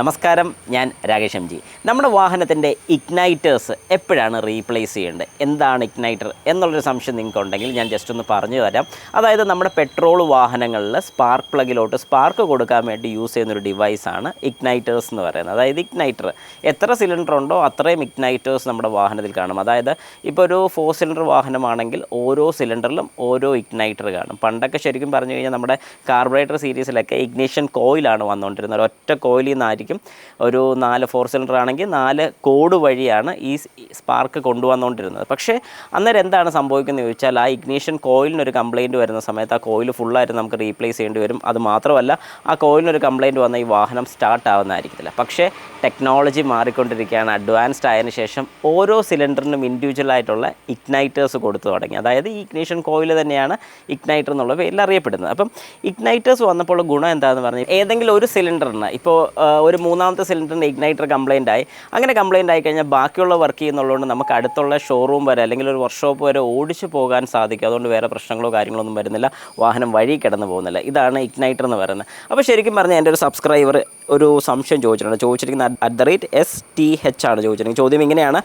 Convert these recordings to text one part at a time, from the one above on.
നമസ്കാരം, ഞാൻ Rakesh M G. നമ്മുടെ വാഹനത്തിൻ്റെ ഇഗ്നൈറ്റേഴ്സ് എപ്പോഴാണ് റീപ്ലേസ് ചെയ്യേണ്ടത്, എന്താണ് ഇഗ്നൈറ്റർ എന്നുള്ളൊരു സംശയം നിങ്ങൾക്കുണ്ടെങ്കിൽ ഞാൻ ജസ്റ്റ് ഒന്ന് പറഞ്ഞു തരാം. അതായത് നമ്മുടെ പെട്രോൾ വാഹനങ്ങളിൽ സ്പാർക്ക് പ്ലഗിലോട്ട് സ്പാർക്ക് കൊടുക്കാൻ വേണ്ടി യൂസ് ചെയ്യുന്നൊരു ഡിവൈസാണ് ഇഗ്നൈറ്റേഴ്സ് എന്ന് പറയുന്നത്. അതായത് ഇഗ്നൈറ്റർ എത്ര സിലിണ്ടർ ഉണ്ടോ അത്രയും ഇഗ്നൈറ്റേഴ്സ് നമ്മുടെ വാഹനത്തിൽ കാണും. അതായത് ഇപ്പോൾ ഒരു 4 സിലിണ്ടർ വാഹനമാണെങ്കിൽ ഓരോ സിലിണ്ടറിലും ഓരോ ഇഗ്നൈറ്റർ കാണും. പണ്ടൊക്കെ ശരിക്കും പറഞ്ഞു കഴിഞ്ഞാൽ നമ്മുടെ കാർബറേറ്റർ സീരീസിലൊക്കെ ഇഗ്നിഷൻ കോയിലാണ് വന്നുകൊണ്ടിരുന്നത്. ഒറ്റ കോയിലിൽ നിന്നായിരിക്കും ഒരു 4 സിലിണ്ടർ ആണെങ്കിൽ 4 കോഡ് വഴിയാണ് ഈ സ്പാർക്ക് കൊണ്ടുവന്നുകൊണ്ടിരുന്നത്. പക്ഷേ അന്നേരം എന്താണ് സംഭവിക്കുന്നത് ചോദിച്ചാൽ, ആ ഇഗ്നീഷൻ കോയിലിനൊരു കംപ്ലയിൻറ്റ് വരുന്ന സമയത്ത് ആ കോയിൽ ഫുള്ളായിട്ട് നമുക്ക് റീപ്ലേസ് ചെയ്യേണ്ടി വരും. അത് മാത്രമല്ല, ആ കോയിലിനൊരു കംപ്ലയിൻറ്റ് വന്ന ഈ വാഹനം സ്റ്റാർട്ട് ആവുന്നതായിരിക്കത്തില്ല. പക്ഷേ ടെക്നോളജി മാറിക്കൊണ്ടിരിക്കുകയാണ്. അഡ്വാൻസ്ഡ് ആയതിനു ശേഷം ഓരോ സിലിണ്ടറിനും ഇൻഡിവിജ്വലായിട്ടുള്ള ഇഗ്നൈറ്റേഴ്സ് കൊടുത്തു തുടങ്ങി. അതായത് ഈ ഇഗ്നീഷൻ കോയിൽ തന്നെയാണ് ഇഗ്നൈറ്റർ എന്നുള്ള പേരിൽ അറിയപ്പെടുന്നത്. അപ്പം ഇഗ്നൈറ്റേഴ്സ് വന്നപ്പോൾ ഗുണം എന്താണെന്ന് പറഞ്ഞാൽ, ഏതെങ്കിലും ഒരു സിലിണ്ടറിന് ഇപ്പോൾ ഒരു 3ാമത്തെ സിലിണ്ടറിൻ്റെ ഇഗ്നൈറ്റർ കംപ്ലയിൻ്റ് ആയി, അങ്ങനെ കംപ്ലയിൻ്റ് ആയി കഴിഞ്ഞാൽ ബാക്കിയുള്ള വർക്ക് ചെയ്യുന്നുള്ളതുകൊണ്ട് നമുക്ക് അടുത്തുള്ള ഷോറൂം വരെ അല്ലെങ്കിൽ ഒരു വർക്ക്ഷോപ്പ് വരെ ഓടിച്ച് പോകാൻ സാധിക്കും. അതുകൊണ്ട് വേറെ പ്രശ്നങ്ങളോ കാര്യങ്ങളൊന്നും വരുന്നില്ല, വാഹനം വഴി കിടന്നു പോകുന്നില്ല. ഇതാണ് ഇഗ്നൈറ്റർ എന്ന് പറയുന്നത്. അപ്പോൾ ശരിക്കും പറഞ്ഞാൽ എൻ്റെ ഒരു സബ്സ്ക്രൈബർ ഒരു സംശയം ചോദിച്ചിരിക്കുന്നത് @STH ആണ് ചോദിച്ചിരിക്കുന്നത്. ചോദ്യം ഇങ്ങനെയാണ്: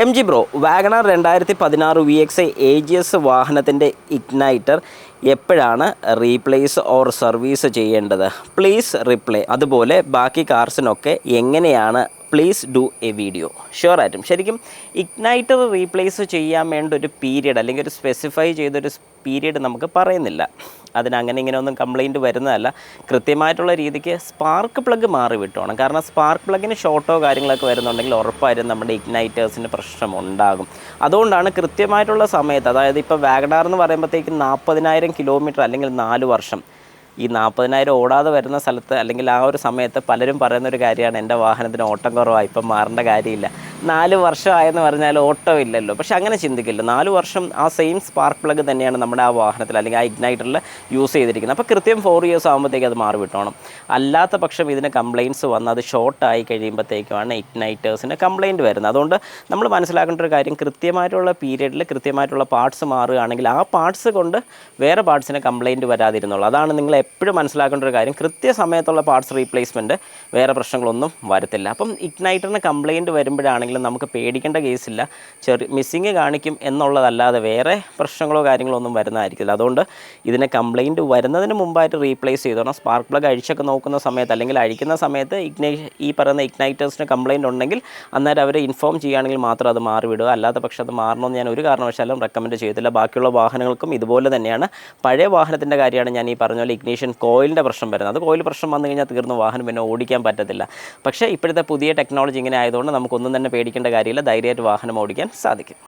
M G bro, WagonR 2016 VXi AGS വാഹനത്തിൻ്റെ ഇഗ്നൈറ്റർ എപ്പോഴാണ് റീപ്ലേസ് ഓർ സർവീസ് ചെയ്യേണ്ടത്? Please reply. അതുപോലെ ബാക്കി കാർസിനൊക്കെ എങ്ങനെയാണ്? Please do a video. ഷുവറായിട്ടും ശരിക്കും ഇഗ്നൈറ്റർ റീപ്ലേസ് ചെയ്യാൻ വേണ്ട ഒരു പീരിയഡ് അല്ലെങ്കിൽ ഒരു സ്പെസിഫൈ ചെയ്തൊരു പീരിയഡ് നമുക്ക് പറയുന്നില്ല. അതിനങ്ങനെ ഇങ്ങനെ ഒന്നും കംപ്ലയിൻറ്റ് വരുന്നതല്ല. കൃത്യമായിട്ടുള്ള രീതിക്ക് സ്പാർക്ക് പ്ലഗ് മാറി വിട്ടോണം. കാരണം സ്പാർക്ക് പ്ലഗിന് ഷോർട്ടോ കാര്യങ്ങളൊക്കെ വരുന്നുണ്ടെങ്കിൽ ഉറപ്പായിട്ടും നമ്മുടെ ഇഗ്നൈറ്റേഴ്സിന് പ്രശ്നമുണ്ടാകും. അതുകൊണ്ടാണ് കൃത്യമായിട്ടുള്ള സമയത്ത്, അതായത് ഇപ്പോൾ വാഗണാർ എന്ന് പറയുമ്പോഴത്തേക്കും 40,000 കിലോമീറ്റർ അല്ലെങ്കിൽ 4 വർഷം, ഈ 40,000 ഓടാതെ വരുന്ന സ്ഥലത്ത് അല്ലെങ്കിൽ ആ ഒരു സമയത്ത് പലരും പറയുന്നൊരു കാര്യമാണ്, എൻ്റെ വാഹനത്തിന് ഓട്ടം കുറവാണ്, ഇപ്പം മാറേണ്ട കാര്യമില്ല. 4 വർഷമായെന്ന് പറഞ്ഞാൽ ഓട്ടം ഇല്ലല്ലോ. പക്ഷെ അങ്ങനെ ചിന്തിക്കില്ല. 4 വർഷം ആ സെയിം സ്പാർക്ക് പ്ലഗ് തന്നെയാണ് നമ്മുടെ ആ വാഹനത്തിൽ അല്ലെങ്കിൽ ആ ഇഗ്നൈറ്ററിൽ യൂസ് ചെയ്തിരിക്കുന്നത്. അപ്പോൾ കൃത്യം 4 ഇയേഴ്സ് ആകുമ്പോഴത്തേക്ക് അത് മാറി വിട്ടോണം. അല്ലാത്ത പക്ഷം ഇതിന് കംപ്ലയിൻറ്റ്സ് വന്ന് അത് ഷോർട്ടായി കഴിയുമ്പോഴത്തേക്കുമാണ് ഇഗ്നൈറ്റേഴ്സിന് കംപ്ലയിൻറ്റ് വരുന്നത്. അതുകൊണ്ട് നമ്മൾ മനസ്സിലാക്കേണ്ട ഒരു കാര്യം, കൃത്യമായിട്ടുള്ള പീരിയഡിൽ കൃത്യമായിട്ടുള്ള പാർട്സ് മാറുകയാണെങ്കിൽ ആ പാർട്സ് കൊണ്ട് വേറെ പാർട്സിന് കംപ്ലയിൻറ്റ് വരാതിരുന്നുള്ളൂ. അതാണ് നിങ്ങൾ എപ്പോഴും മനസ്സിലാക്കേണ്ട ഒരു കാര്യം. കൃത്യസമയത്തുള്ള പാർട്സ് റീപ്ലേസ്മെൻറ്റ് വേറെ പ്രശ്നങ്ങളൊന്നും വരത്തില്ല. അപ്പം ഇഗ്നൈറ്ററിന് കംപ്ലയിൻറ്റ് വരുമ്പോഴാണെങ്കിലും നമുക്ക് പേടിക്കേണ്ട കേസില്ല. മിസ്സിങ് കാണിക്കും എന്നുള്ളതല്ലാതെ വേറെ പ്രശ്നങ്ങളോ കാര്യങ്ങളോ ഒന്നും വരുന്നതായിരിക്കില്ല. അതുകൊണ്ട് ഇതിന് കംപ്ലയിൻറ്റ് വരുന്നതിന് മുമ്പായിട്ട് റീപ്ലേസ് ചെയ്തോണം. സ്പാർക്ക് പ്ലഗ് അഴിച്ചൊക്കെ നോക്കുന്ന സമയത്ത് അല്ലെങ്കിൽ അഴിക്കുന്ന സമയത്ത് ഈ പറയുന്ന ഇഗ്നൈറ്റേഴ്സിന് കംപ്ലയിൻറ്റ് ഉണ്ടെങ്കിൽ അന്നേരം അവരെ ഇൻഫോം ചെയ്യുകയാണെങ്കിൽ മാത്രം അത് മാറി വിടുക. അല്ലാത്ത പക്ഷം അത് മാറണമെന്ന് ഞാൻ ഒരു കാരണവശാലും റെക്കമെൻഡ് ചെയ്തില്ല. ബാക്കിയുള്ള വാഹനങ്ങൾക്കും ഇതുപോലെ തന്നെയാണ്. പഴയ വാഹനത്തിൻ്റെ കാര്യമാണ് ഞാൻ ഈ പറഞ്ഞ പോലെ ഇഗ്നീഷൻ കോയിലിൻ്റെ പ്രശ്നം വരുന്നത്. അത് കോയിൽ പ്രശ്നം വന്നു കഴിഞ്ഞാൽ തീർന്നു, വാഹനം പിന്നെ ഓടിക്കാൻ പറ്റത്തില്ല. പക്ഷേ ഇപ്പോഴത്തെ പുതിയ ടെക്നോളജി ഇങ്ങനെ ആയതുകൊണ്ട് നമുക്കൊന്നും തന്നെ പേടിക്കേണ്ട കാര്യമില്ല. ധൈര്യമായിട്ട് വാഹനം ഓടിക്കാൻ സാധിക്കും.